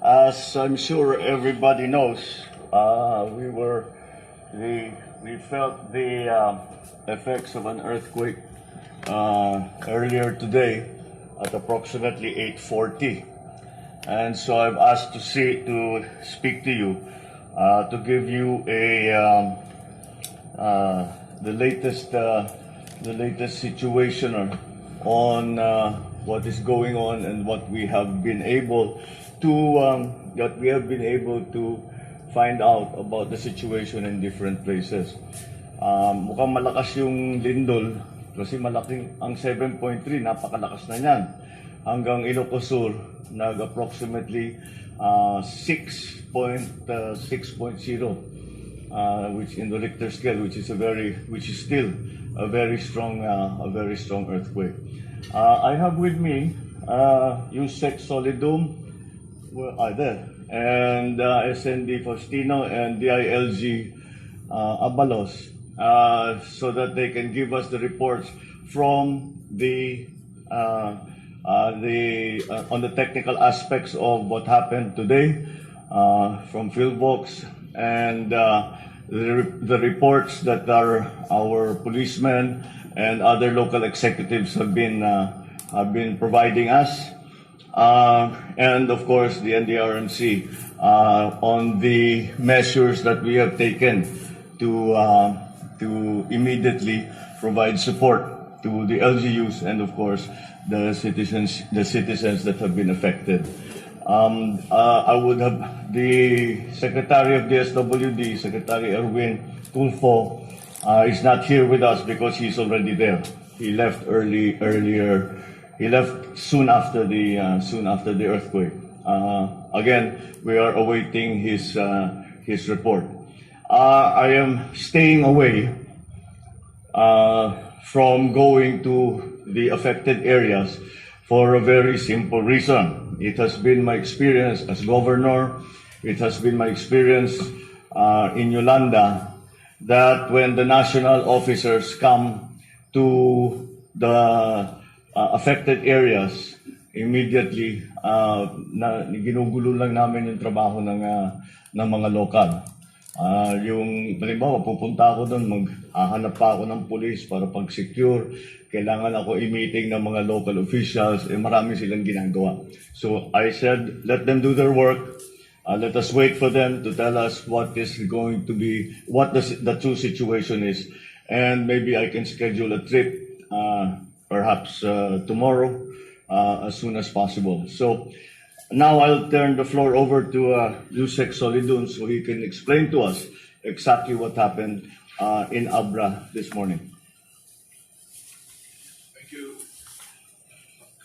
As I'm sure everybody knows, we felt the effects of an earthquake earlier today at approximately 8:40, and so I've asked to speak to you to give you the latest situation on what is going on and what we have been able to find out about the situation in different places. Mukhang malakas yung Lindol kasi malaking ang 7.3, napakalakas na niyan. Hanggang Ilocos Sur, nag-approximately 6.0, which in the Richter scale, which is still a very strong earthquake. I have with me Yusek Solidum, there, and SND Faustino and DILG Abalos, so that they can give us the reports from on the technical aspects of what happened today, from Philbox, and the reports that our policemen and other local executives have been providing us, and of course the NDRMC on the measures that we have taken to immediately provide support to the LGUs and of course the citizens that have been affected. I would have the Secretary of DSWD, Secretary Erwin Tulfo, is not here with us because he's already there. He left earlier. He left soon after the earthquake. Again, we are awaiting his report. I am staying away from going to the affected areas for a very simple reason. It has been my experience as governor, it has been my experience in Yolanda, that when the national officers come to the affected areas, immediately ginugulo lang namin yung trabaho ng mga lokal. Yung halimbawa, pupunta ako doon, maghahanap pa ako ng police para pag-secure. Kailangan ako i-meeting ng mga local officials, marami silang ginagawa. So I said, let them do their work. Let us wait for them to tell us what is going to be, what the true situation is. And maybe I can schedule a trip, perhaps tomorrow, as soon as possible. So now I'll turn the floor over to Yusek Solidum so he can explain to us exactly what happened in Abra this morning.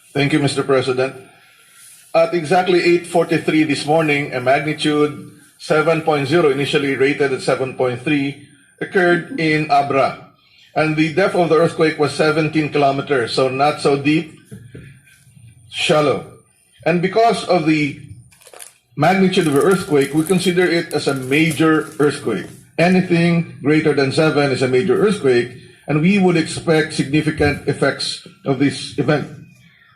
Thank you, Mr. President. At exactly 8:43 this morning, a magnitude 7.0, initially rated at 7.3, occurred in Abra. And the depth of the earthquake was 17 kilometers, so not so deep, shallow. And because of the magnitude of the earthquake, we consider it as a major earthquake. Anything greater than 7 is a major earthquake, and we would expect significant effects of this event.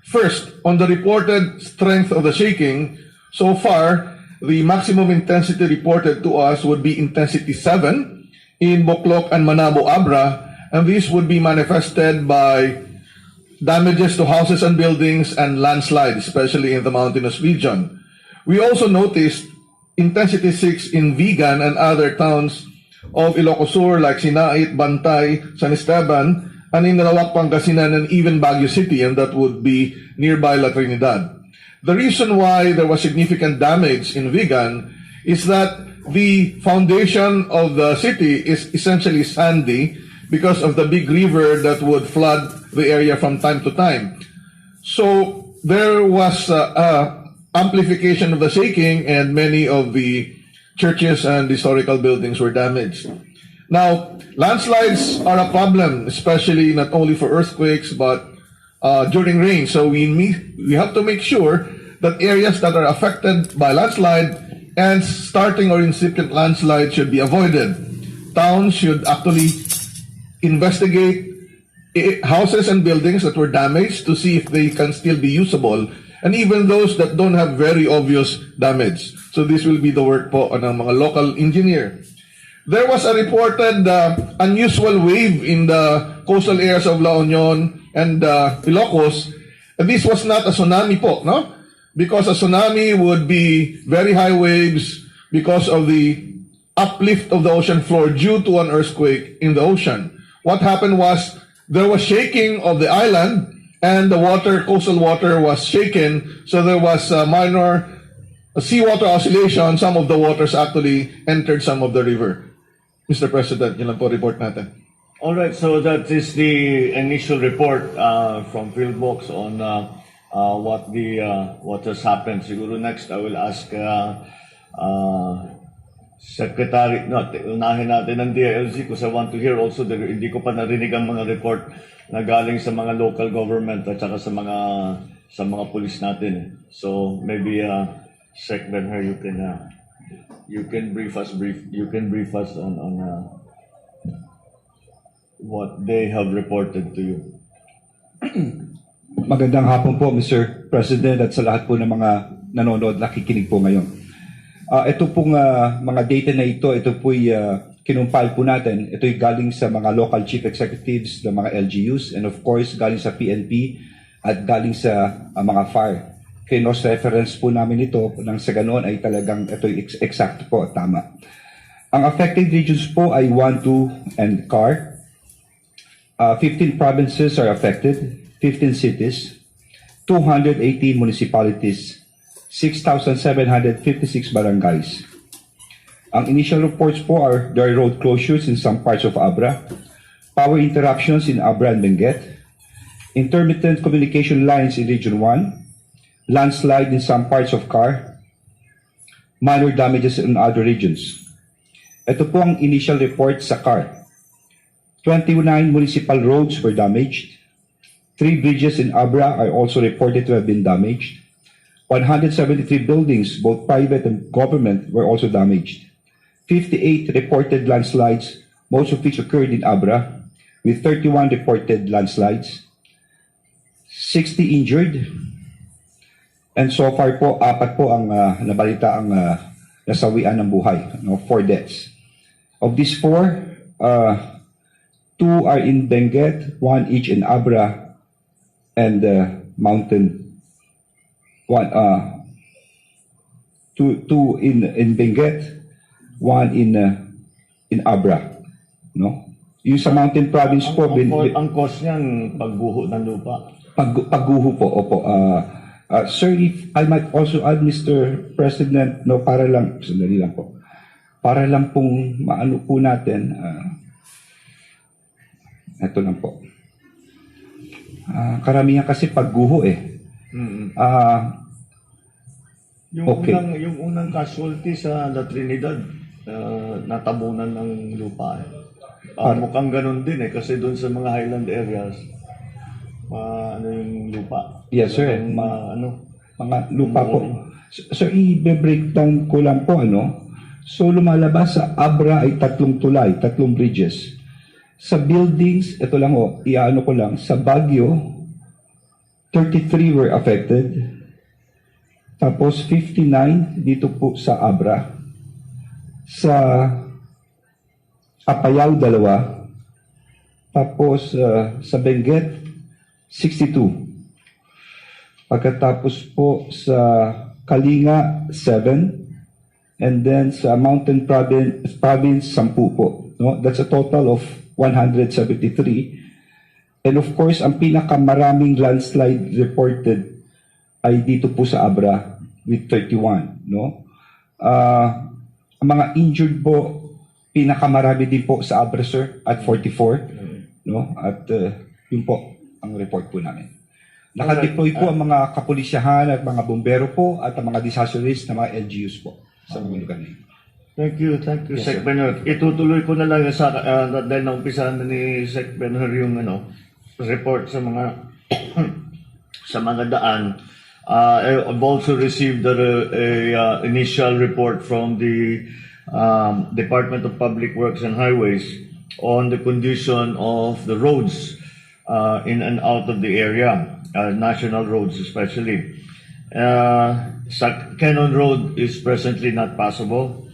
First, on the reported strength of the shaking, so far, the maximum intensity reported to us would be intensity 7 in Bocloc and Manabo, Abra, and this would be manifested by damages to houses and buildings and landslides, especially in the mountainous region. We also noticed intensity 6 in Vigan and other towns of Ilocos Sur like Sinait, Bantay, San Esteban, and in Rawak, Pangasinan, and even Baguio City, and that would be nearby La Trinidad. The reason why there was significant damage in Vigan is that the foundation of the city is essentially sandy because of the big river that would flood the area from time to time. So there was amplification of the shaking, and many of the churches and historical buildings were damaged. Now, landslides are a problem, especially not only for earthquakes, but during rain. So we have to make sure that areas that are affected by landslide and starting or incipient landslide should be avoided. Towns should actually investigate houses and buildings that were damaged to see if they can still be usable. and even those that don't have very obvious damage. So this will be the work po ng mga local engineer. There was a reported unusual wave in the coastal areas of La Union and Ilocos. And this was not a tsunami po, no? Because a tsunami would be very high waves because of the uplift of the ocean floor due to an earthquake in the ocean. What happened was there was shaking of the island and the water, coastal water was shaken, so there was a minor seawater oscillation. Some of the waters actually entered some of the river. Mr. President, yun lang po report natin. All right, so that is the initial report from PhilBox on what has happened. Siguro next I will ask Secretary, no, unahin natin ng DILG because I want to hear also, hindi ko pa narinig ang mga report na galing sa mga local government at saka sa mga police natin. So maybe Sec Benher, you can brief us on what they have reported to you. Magandang hapon po, Mr. President, at sa lahat po ng mga nanonood, nakikinig po ngayon. Ito pong mga data na ito po'y kinumpile po natin. Ito'y galing sa mga local chief executives ng mga LGUs and of course galing sa PNP at galing sa mga fire. Kinos-reference po namin ito nang sa ganoon ay talagang ito'y exact po at tama. Ang affected regions po ay 1, 2, and CAR. 15 provinces are affected, 15 cities, 218 municipalities, 6,756 barangays. Ang initial reports po are there are road closures in some parts of Abra, power interruptions in Abra and Benguet, intermittent communication lines in Region 1, landslide in some parts of CAR, minor damages in other regions. Ito po ang initial report sa CAR. 29 municipal roads were damaged. 3 bridges in Abra are also reported to have been damaged. 173 buildings, both private and government, were also damaged. 58 reported landslides, most of which occurred in Abra, with 31 reported landslides. 60 injured. And so far po, 4 po ang nabalita ang nasawian ng buhay, 4 deaths. Of these 4, 2 are in Benguet, 1 each in Abra and Mountain. 2 in Benguet, 1 in Abra, no? Yung sa Mountain Province po, Ang cause niyan pagguho ng lupa. Pagguho po, opo. Sir, if I might also add, Mr. President, no, para lang, sandali lang po. Para lang pong maano po natin, ito lang po. Karamihan kasi pagguho eh. Okay. Yung unang casualty sa La Trinidad, natabunan ng lupa. Mukhang ganun din eh, kasi doon sa mga highland areas, ano yung lupa? Yes, sir. Mga lupa po. So, i-breakdown ko lang po, ano? So, lumalabas sa Abra ay 3 tulay, 3 bridges. Sa buildings, ito lang iaano ko lang, sa Baguio, 33 were affected. Tapos 59 dito po sa Abra. Sa Apayao, 2. Tapos sa Benguet, 62. Pagkatapos po sa Kalinga, 7. And then sa Mountain Province 10 po. No? That's a total of 173. And of course, ang pinakamaraming landslide reported ay dito po sa Abra with 31. No? Ang mga injured po, pinakamarami din po sa Abra, sir, at 44. No? At yun po ang report po namin. Nakadeploy po ang mga kapulisyahan at mga bombero po at ang mga disaster risk na mga LGUs po sa mga lugar na ito. Thank you, Yes, Sec sir. Benher. Itutuloy ko na lang sa dahil naumpisahan na ni Sec Benher yung report sa mga sa mga daan. I've also received a initial report from the Department of Public Works and Highways on the condition of the roads in and out of the area, national roads especially. Sa Cannon Road is presently not passable.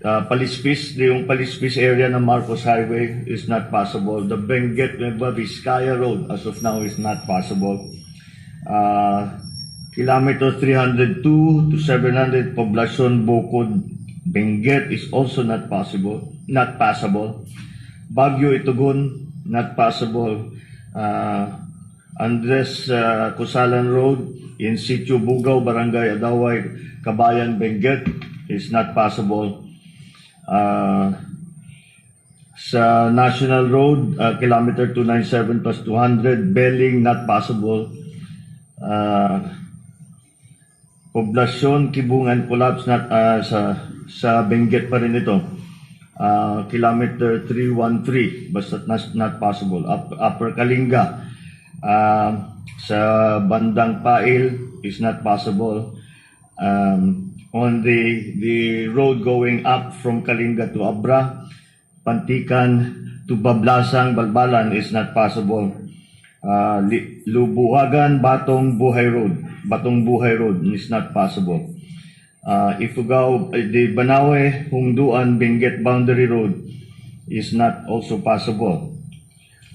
Palispis, yung Palispis area ng Marcos Highway is not possible. The Benguet Nueva Vizcaya Road as of now is not possible. Kilometer 302 to 700 Poblacion Bukod Benguet is also not possible. Baguio Itugon, not possible. Andres Cusalan Road, in situ Bugaw, Barangay Adaway, Kabayan, Benguet is not possible. Sa National Road, kilometer 297 plus 200, Belling, not possible. Poblacion, Kibungan, collapse, not, sa Benguet pa rin ito. Kilometer 313, basta not possible. Upper Kalinga, sa bandang Pail is not possible. On the road going up from Kalinga to Abra, Pantikan to Bablasang, Balbalan is not possible. Lubuhagan, Batong Buhay Road is not possible. Ifugao, the Banawe, Hungduan, Benguet Boundary Road is not also possible.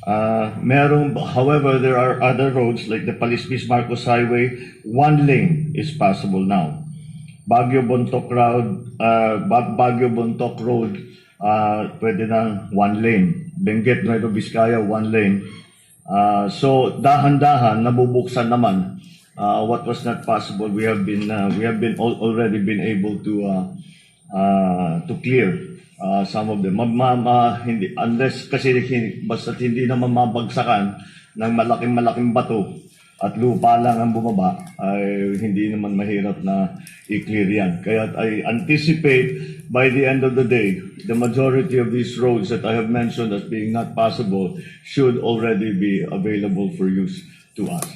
However, there are other roads like the Palispis Marcos Highway, one lane is possible now. Baguio Bontoc Road, pwede ng one lane. Benguet Nueva Vizcaya, one lane. So dahan-dahan nabubuksan naman. What was not possible, we have already been able to clear some of them. Hindi, unless kasi basta hindi naman mabagsakan ng malaking bato at lupa lang ang bumaba, ay hindi naman mahirap na i-clear yan. Kaya I anticipate by the end of the day, the majority of these roads that I have mentioned as being not possible should already be available for use to us.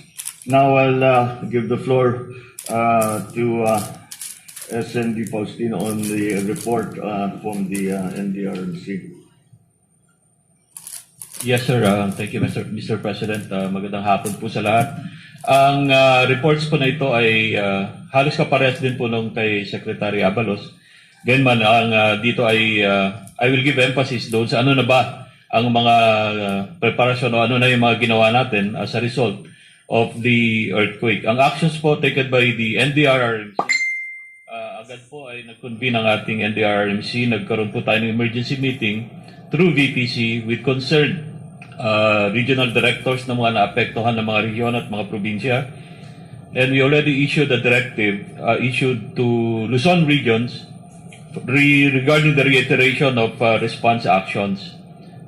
Now I'll give the floor to SND Faustino on the report from the NDRC. Yes, sir. Thank you, Mr. President. Magandang hapon po sa lahat. Ang reports po na ito ay halos kaparehas din po nung kay Secretary Abalos. Ganyan man, dito ay I will give emphasis doon sa ano na ba ang mga preparasyon o ano na yung mga ginawa natin as a result of the earthquake. Ang actions po taken by the NDRRMC, agad po ay nag-convene ang ating NDRRMC. Nagkaroon po tayo ng emergency meeting through VPC with concerned regional directors ng mga naapektuhan ng mga region at mga probinsya. And we already issued a directive issued to Luzon regions regarding the reiteration of response actions.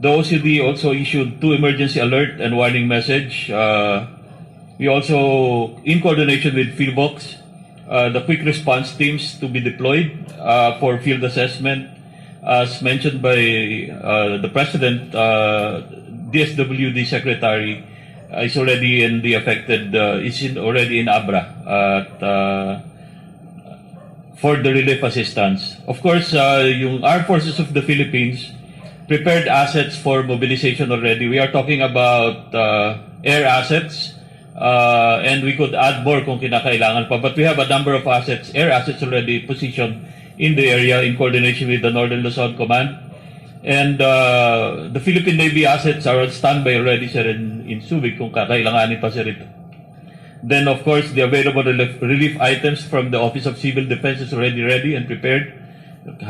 The OCD also issued 2 emergency alert and warning message. We also, in coordination with PhilBox, the quick response teams to be deployed for field assessment. As mentioned by the President, DSWD Secretary is already in the affected, already in Abra for the relief assistance. Of course, yung Armed Forces of the Philippines prepared assets for mobilization already. We are talking about air assets, and we could add more kung kinakailangan pa. But we have a number of assets, air assets already positioned in the area in coordination with the Northern Luzon Command. And the Philippine Navy assets are on standby already, sir, in Subic kung kakailanganin pa, sir, ito. Then, of course, the available relief items from the Office of Civil Defense is already ready and prepared.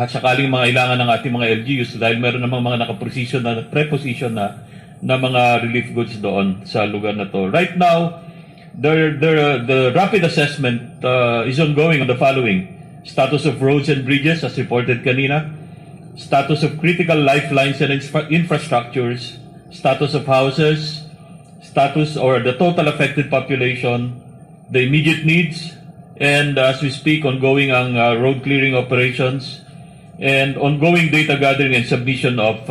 Sakaling mga ilangan ng ating mga LGUs dahil meron namang mga nakaposition na, preposition na mga relief goods doon sa lugar na to. Right now, the rapid assessment is ongoing on the following: status of roads and bridges as reported kanina, status of critical lifelines and infrastructures, status of houses, status or the total affected population, the immediate needs, and as we speak, ongoing ang road clearing operations, and ongoing data gathering and submission of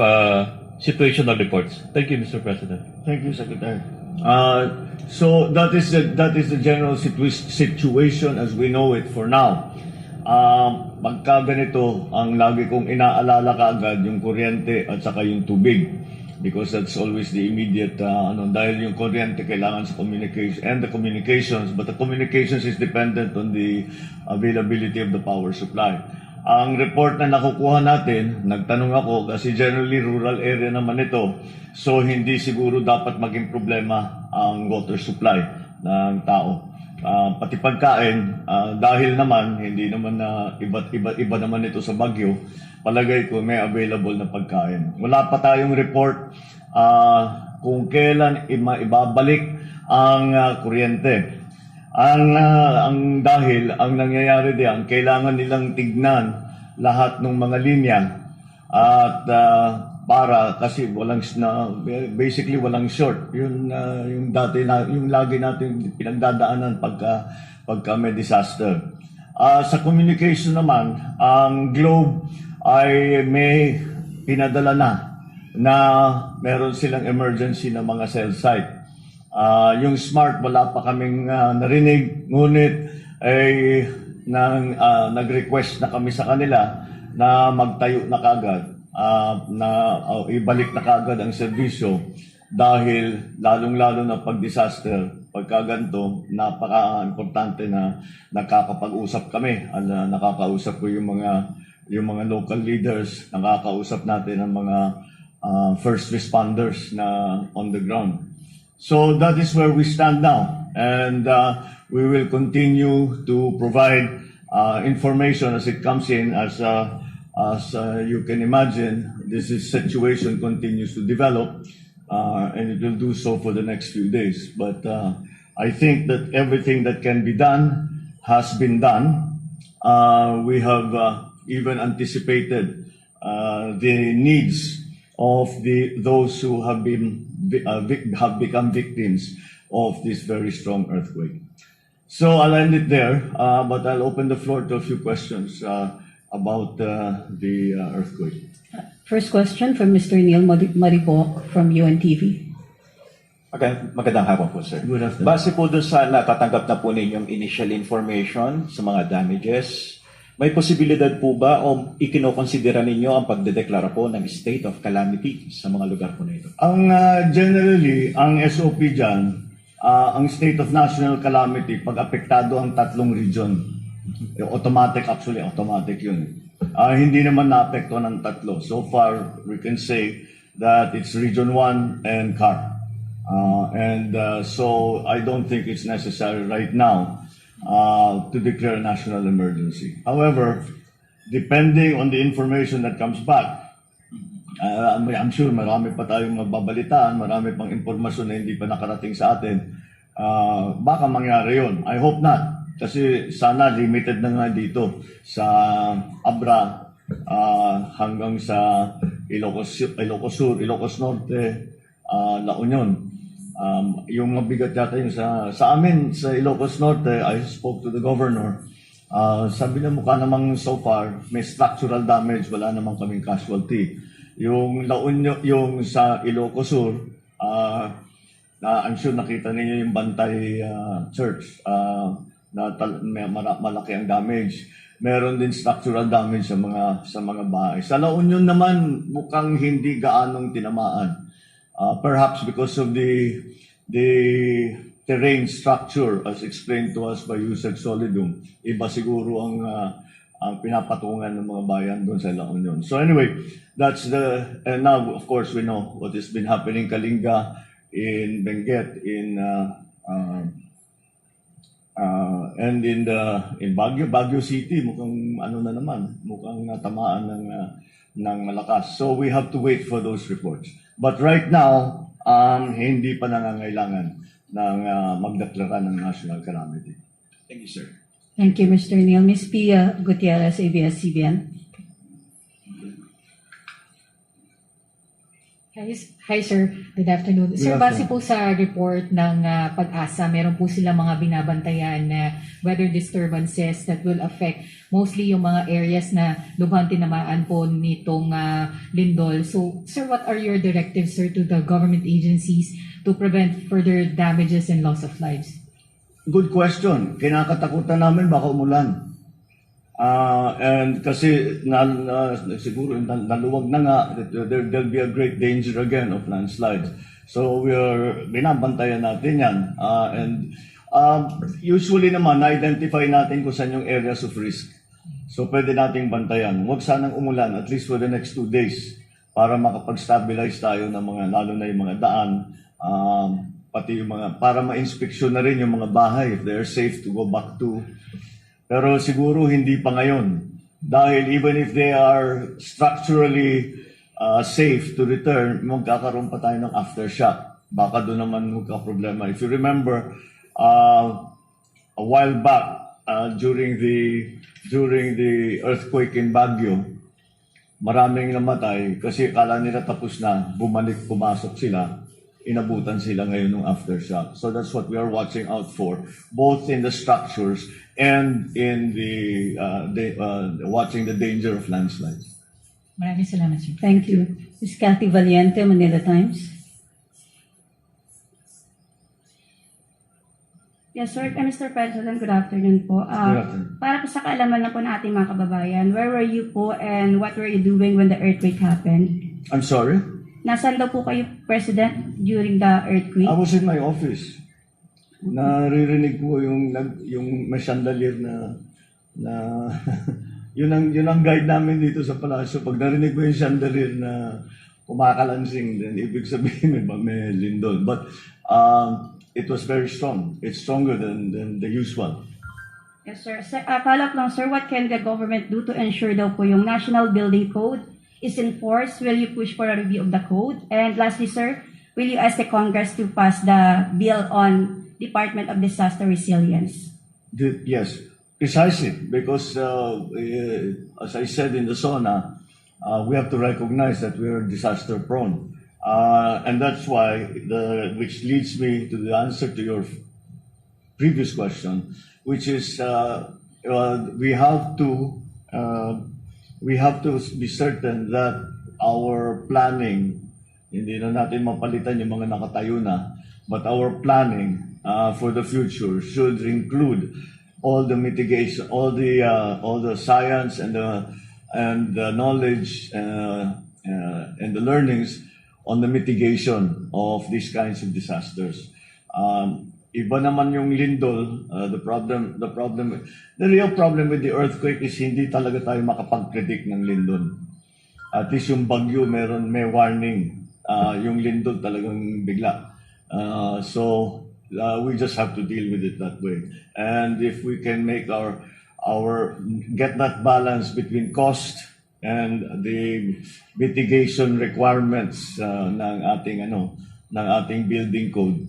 situational reports. Thank you, Mr. President. Thank you, Secretary. So that is the general situation as we know it for now. Pagka ganito, ang lagi kong inaalala kaagad yung kuryente at saka yung tubig. because that's always the immediate dahil yung kuryente kailangan sa communication and the communications, but the communications is dependent on the availability of the power supply. Ang report na nakukuha natin, nagtanong ako kasi generally rural area naman ito, so hindi siguro dapat maging problema ang water supply ng tao. Pati pagkain, dahil naman hindi naman na iba naman ito sa Bagyo, palagay ko may available na pagkain. Wala pa tayong report kung kailan ibabalik ang kuryente. Ang dahil ang nangyayari diyan, kailangan nilang tignan lahat ng mga linya at para kasi basically walang short. Yung dati yung lagi natin pinagdadaanan pagka may disaster. Sa communication naman, ang Globe ay may pinadala na meron silang emergency na mga cell site. Yung Smart wala pa kaming narinig, ngunit ay nag-request na kami sa kanila na magtayo na kagad, ibalik na kagad ang serbisyo dahil lalong-lalo na pag-disaster, pagkaganto, napaka-importante na nakakapag-usap kami. Nakakausap ko yung mga local leaders, nakakausap natin ang mga first responders na on the ground. So that is where we stand now, and we will continue to provide information as it comes in. As you can imagine, this situation continues to develop, and it will do so for the next few days. But I think that everything that can be done has been done. We have even anticipated the needs of those who have become victims of this very strong earthquake. So I'll end it there, but I'll open the floor to a few questions about the earthquake. First question from Mr. Neil Maribok from UNTV. Magandang hapon po, sir. Good afternoon. Base po doon sa natatanggap na po ninyong initial information sa mga damages, may posibilidad po ba o ikinokonsidera ninyo ang pagdedeklara po ng state of calamity sa mga lugar po na ito? Generally, ang SOP dyan, ang state of national calamity, pag apektado ang tatlong region, automatic yun. Hindi naman naapekto ng tatlo. So far, we can say that it's Region 1 and CAR. So I don't think it's necessary right now to declare a national emergency. However, depending on the information that comes back, I'm sure marami pa tayong mababalitaan, marami pang impormasyon na hindi pa nakarating sa atin. Baka mangyari yun. I hope not. Kasi sana limited na nga dito sa Abra hanggang sa Ilocos Sur, Ilocos Norte, La Union. Yung mabigat yata yung sa amin, sa Ilocos Norte, I spoke to the governor. Sabi niya mukha namang so far, may structural damage, wala namang kaming casualty. Yung La Union, yung sa Ilocos Sur, I'm sure nakita niyo yung Bantay Church, na malaki ang damage. Meron din structural damage sa mga bahay. Sa La Union naman, mukhang hindi gaanong tinamaan. Perhaps because of the terrain structure as explained to us by Yusek Solidum. Iba siguro ang pinapatungan ng mga bayan doon sa La Union. So anyway, and now of course we know what has been happening Kalinga, in Benguet, and in Baguio City, mukhang mukhang natamaan ng malakas. So we have to wait for those reports. But right now, hindi pa nangangailangan ng magdeklara ng national calamity. Thank you, sir. Thank you, Mr. Neil. Ms. Pia Gutierrez, ABS-CBN. Hi, sir. Good afternoon. Sir, Good base po sa report ng Pag-asa, meron po sila mga binabantayan na weather disturbances that will affect mostly yung mga areas na lubhang tinamaan po nitong Lindol. So, sir, what are your directives, sir, to the government agencies to prevent further damages and loss of lives? Good question. Kinakatakutan namin baka umulan. And kasi siguro naluwag na nga, there'll be a great danger again of landslides. So binabantayan natin yan. Usually naman, na-identify natin kung saan yung areas of risk. So pwede nating bantayan. Huwag sanang umulan, at least for the next 2 days, para makapag-stabilize tayo ng mga, lalo na yung mga daan, pati yung mga, para ma-inspeksyon na rin yung mga bahay if they're safe to go back to. Pero siguro hindi pa ngayon. Dahil even if they are structurally safe to return, magkakaroon pa tayo ng aftershock. Baka doon naman magka-problema. If you remember, a while back, during the earthquake in Baguio, maraming namatay kasi kala nila tapos na, pumasok sila, inabutan sila ngayon ng aftershock. So that's what we are watching out for, both in the structures and in watching the danger of landslides. Maraming salamat, sir. Thank you. Ms. Cathy Valiente, Manila Times. Yes, sir. Mr. President, good afternoon po. afternoon. Para po sa kaalaman na po ng ating mga kababayan, where were you po and what were you doing when the earthquake happened? I'm sorry? Nasaan daw po kayo, President, during the earthquake? I was in my office. Naririnig ko yung may chandelier na yun ang guide namin dito sa palasyo. Pag narinig ko yung chandelier na kumakalansing, then ibig sabihin may lindol. But it was very strong. It's stronger than the usual. Yes, sir. Follow-up lang, sir. What can the government do to ensure daw po yung National Building Code is enforced? Will you push for a review of the code? And lastly, sir, will you ask the Congress to pass the bill on Department of Disaster Resilience? Yes, precisely. Because as I said in the SONA, we have to recognize that we are disaster prone. And that's why, which leads me to the answer to your previous question, which is we have to be certain that our planning, hindi na natin mapalitan yung mga nakatayo na, but our planning for the future should include all the mitigation, all the science and the knowledge and the learnings on the mitigation of these kinds of disasters. Iba naman yung lindol, the real problem with the earthquake is hindi talaga tayo makapag-predict ng lindol. At least yung bagyo may warning. Yung lindol talagang bigla. So we just have to deal with it that way. And if we can make get that balance between cost and the mitigation requirements ng ating building code,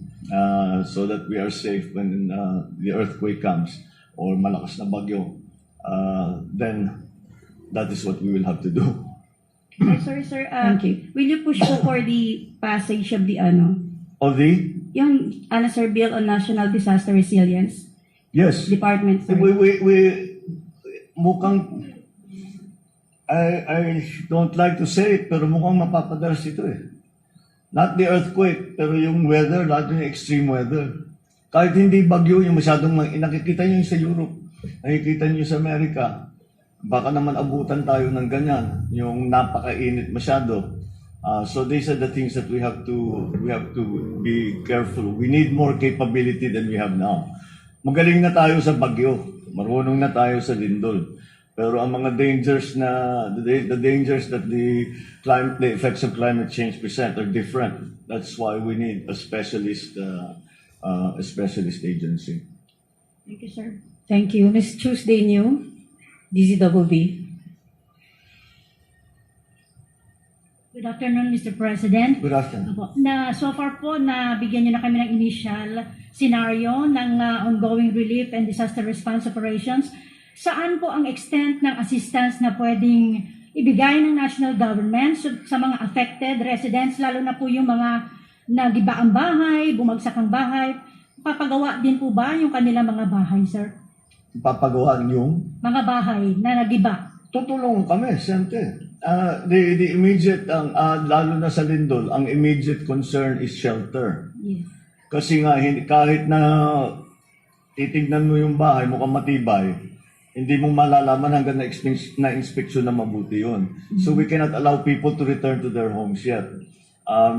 so that we are safe when the earthquake comes or malakas na bagyo, then that is what we will have to do. Sorry, sir. Thank you. Will you push po for the passage of the Of the yung sir, bill on National Disaster Resilience yes, Department, sir? we mukhang I don't like to say it, pero mukhang mapapadalas ito eh. Not the earthquake, pero yung weather, lalo yung extreme weather. Kahit hindi bagyo, yung masyadong nakikita nyo sa Europe, nakikita nyo sa Amerika, baka naman abutan tayo ng ganyan, yung napakainit masyado. So these are the things that we have to be careful. We need more capability than we have now. Magaling na tayo sa bagyo, marunong na tayo sa lindol. Pero ang mga dangers the dangers that the effects of climate change present are different. That's why we need a specialist agency. Thank you, sir. Thank you. Ms. Tuesday New, DZWD. Good afternoon, Mr. President. Good afternoon. Opo. So far po, nabigyan niyo na kami ng initial scenario ng ongoing relief and disaster response operations. Saan po ang extent ng assistance na pwedeng ibigay ng national government sa mga affected residents, lalo na po yung mga nagiba ang bahay, bumagsak ang bahay? Papagawa din po ba yung kanilang mga bahay, sir? Papagawaan yung Mga bahay na nagiba? tutulong kami, siyempre. The immediate, lalo na sa lindol, ang immediate concern is shelter. Yes. Kasi nga, kahit na titignan mo yung bahay, mukhang matibay, Hindi mo malalaman hanggang na-inspection na mabuti yun. So we cannot allow people to return to their homes yet.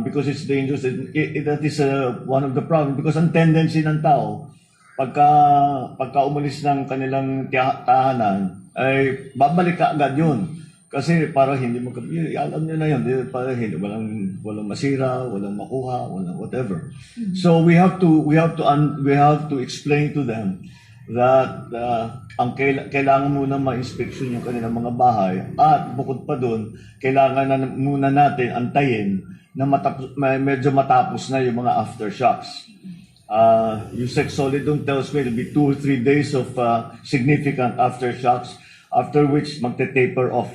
Because it's dangerous. That is one of the problems. Because ang tendency ng tao, pagka umalis ng kanilang tahanan, ay babalik ka agad yun. Kasi para hindi mo, alam nyo na yun, para hindi, walang masira, walang makuha, walang whatever. So we have to explain to them that ang kailangan muna ma-inspection yung kanilang mga bahay, at bukod pa doon, kailangan na muna natin antayin na medyo matapos na yung mga aftershocks. Yung Solidum tells me it'll be 2 or 3 days of significant aftershocks, after which magte-taper off.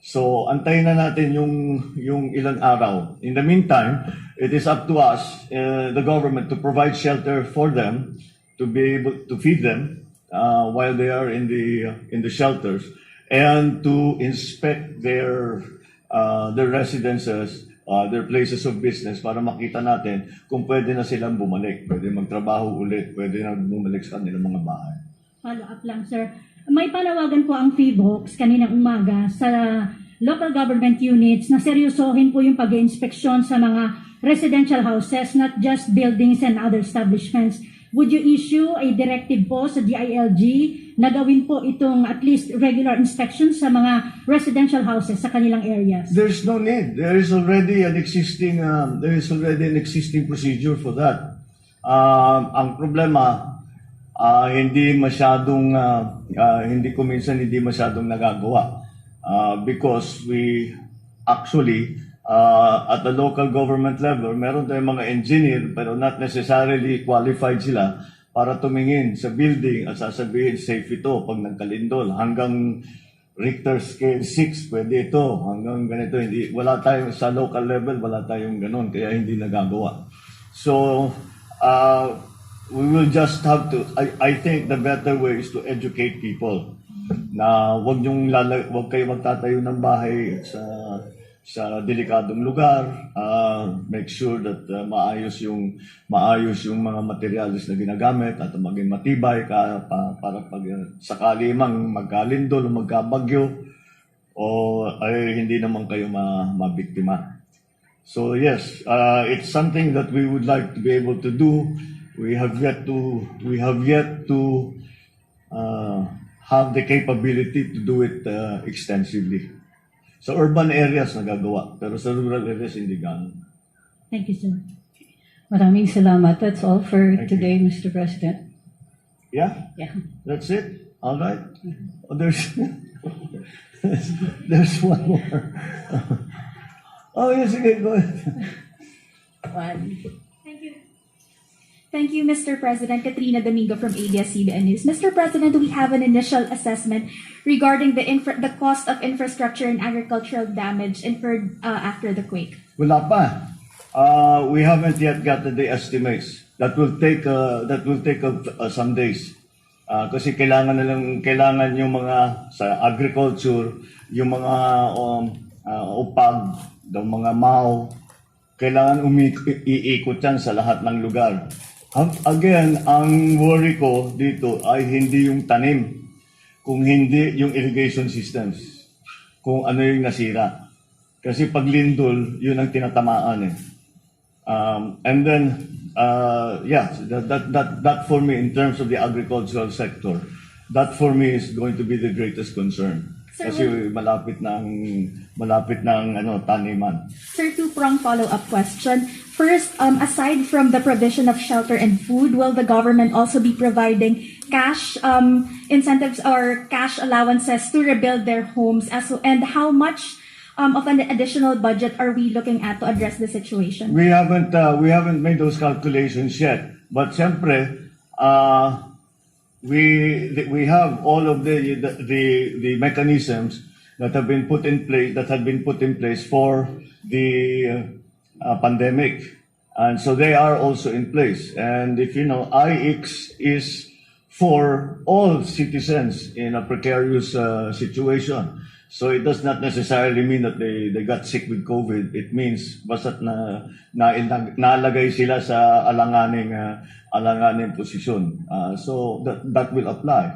So, antayin na natin yung ilang araw. In the meantime, it is up to us, the government, to provide shelter for them, to be able to feed them while they are in the shelters, and to inspect their residences, their places of business, para makita natin kung pwede na silang bumalik, pwede magtrabaho ulit, pwede na bumalik sa kanilang mga bahay. Follow up lang, sir. May panawagan po ang FIVOX kaninang umaga sa local government units na seryosohin po yung pag-inspeksyon sa mga residential houses, not just buildings and other establishments. Would you issue a directive po sa DILG na gawin po itong at least regular inspection sa mga residential houses sa kanilang areas? There's no need. There is already an existing procedure for that. Ang problema, hindi masyadong nagagawa, because we actually at the local government level, meron tayong mga engineer pero not necessarily qualified sila para tumingin sa building at sasabihin safe ito pag nagkalindol. Hanggang Richter scale 6 pwede ito, hanggang ganito. Wala tayong sa local level, wala tayong ganon, kaya hindi nagagawa. So we will just have to, I think the better way is to educate people na wag kayo magtatayo ng bahay sa delikadong lugar. Make sure that maayos yung mga materials na ginagamit at maging matibay para pag sakali mang magkalindol o magkabagyo, o ay hindi naman kayo mabiktima. So yes, it's something that we would like to be able to do. We have yet to have the capability to do it extensively. Sa urban areas nagagawa, pero sa rural areas hindi gano'n. Thank you, sir. Maraming salamat. That's all for Thank today, Mr. President. Yeah? Yeah. That's it? All right? Oh, there's one more. Oh, yes, okay, go ahead. Thank you, Mr. President. Katrina Domingo from ABS-CBN News. Mr. President, we have an initial assessment regarding the cost of infrastructure and agricultural damage incurred after the quake. Wala pa. We haven't yet gotten the estimates. That will take some days. Kasi kailangan yung mga sa agriculture, yung mga upag, yung mga MAO, kailangan iikot yan sa lahat ng lugar. Again, ang worry ko dito ay hindi yung tanim, kung hindi yung irrigation systems, kung ano yung nasira. Kasi pag lindol, yun ang tinatamaan eh. And then, that for me, in terms of the agricultural sector, that for me is going to be the greatest concern. Sir, Kasi malapit ng taniman. Sir, two-prong follow-up question. First, aside from the provision of shelter and food, will the government also be providing cash incentives or cash allowances to rebuild their homes? And how much of an additional budget are we looking at to address the situation? We haven't made those calculations yet, but siyempre, we have all of the mechanisms that have been put in place for the pandemic, and so they are also in place. And if you know, IX is for all citizens in a precarious situation. So it does not necessarily mean that they got sick with COVID. It means basta't nalagay sila sa alanganing posisyon. So that will apply.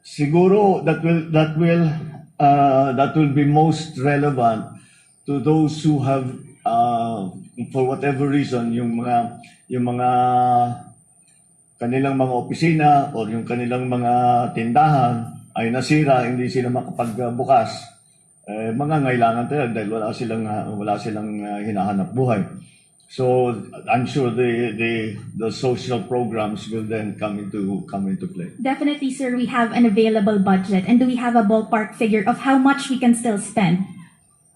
siguro that will be most relevant to those who have for whatever reason yung mga kanilang mga opisina o yung kanilang mga tindahan ay nasira, hindi sila makapagbukas. Mangangailangan talaga dahil wala silang hinahanap buhay. So I'm sure the social programs will then come into play. Definitely, sir, we have an available budget. And do we have a ballpark figure of how much we can still spend?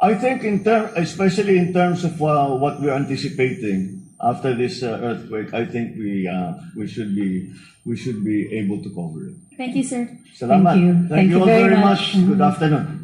I think especially in terms of what we're anticipating after this earthquake, I think we should be able to cover it. Thank you, sir. Salamat. Thank you. Thank you all very much. Good afternoon.